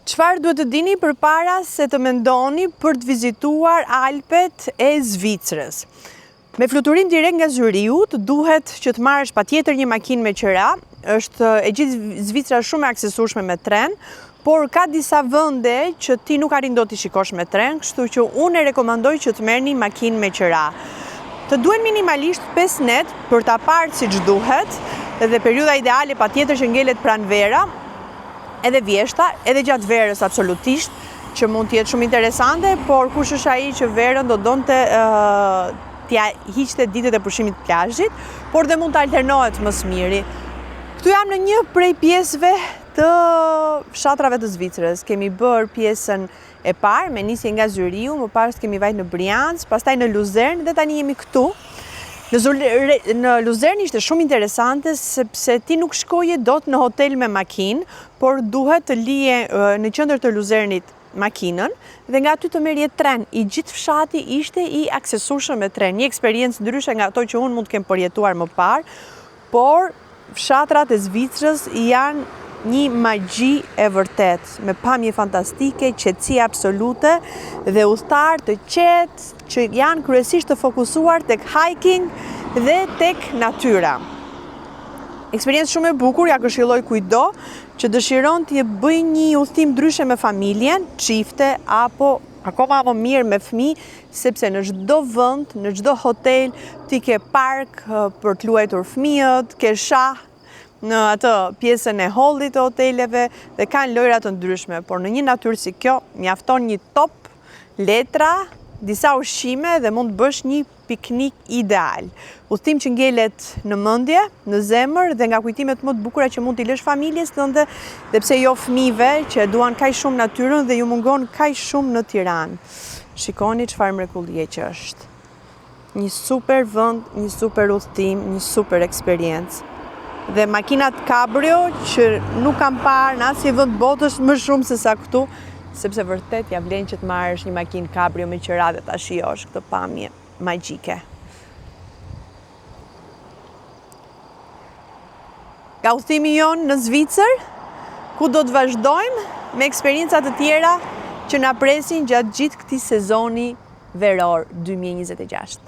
Çfarë duhet të dini përpara se të mendoni për të vizituar Alpet e Zvicrës? Me fluturim direkt nga Zyriut, duhet që të marrësh patjetër një makinë me qira. Është e gjithë Zvicra shumë e aksesueshme me tren, por ka disa vende që ti nuk arrin dot t'i shikosh me tren, kështu që unë e rekomandoj që të merrni makinë me qira. Të duhen minimalisht 5 net për ta parë siç duhet, edhe periudha ideale patjetër që ngelet pranë vera, edhe vjeshta, edhe gjatë verës absolutisht, që mund të jetë shumë interesante, por kush është ai që verën do donte t'ja hiqte ditët e pushimit të plazhit, por dhe mund të alternohet më së miri. Këtu jam në një prej pjesëve të fshatrave të Zvicrës. Kemi bërë pjesën e parë me nisje nga Zyriu, më pas kemi vajt në Brianc, pastaj në Luzern dhe tani jemi këtu. Në Luzern ishte shumë interesante sepse ti nuk shkoje dot në hotel me makinë, por duhet të lije në qendër të Luzernit makinën dhe nga aty të merrje tren. I gjithë fshati ishte i aksesueshëm me tren, një eksperiencë ndryshe nga ato që unë mund të kem përjetuar më parë, por fshatrat e Zvicrës janë një magji e vërtet, me pamje fantastike, qetësi absolute dhe udhëtar të qetë që janë kryesisht të fokusuar tek hiking dhe tek natyra. Eksperiencë shumë e bukur, ja këshilloj kujdo që dëshiron të bëj një udhëtim ndryshe me familjen, çifte apo akoma më mirë me fëmijë, sepse në çdo vend, në çdo hotel ti ke park për të luajtur fëmijët, ke shah në atë pjesën e hollit të hoteleve dhe kanë lojra të ndryshme, por në një natyrë si kjo mjafton një top, letra, disa ushqime dhe mund të bësh një piknik ideal. Udhëtim që ngelet në mendje, në zemër dhe nga kujtimet më të bukura që mund t'i lësh familjes tënde, dhe pse jo fëmijëve që duan kaq shumë natyrën dhe ju mungon kaq shumë në Tiranë. Shikoni çfarë mrekullie që është. Një super vend, një super udhëtim, një super eksperiencë. Dhe makinat Cabrio që nuk kam parë në asnjë vend botës më shumë se sa këtu, sepse vërtet ja vlen që të marrësh një makinë Cabrio me qira dhe ta shijosh këtë pamje magjike. Nga udhëtimi jonë në Zvicër, ku do të vazhdojmë me eksperienca të tjera që na presin gjatë gjithë këtij sezoni veror 2026.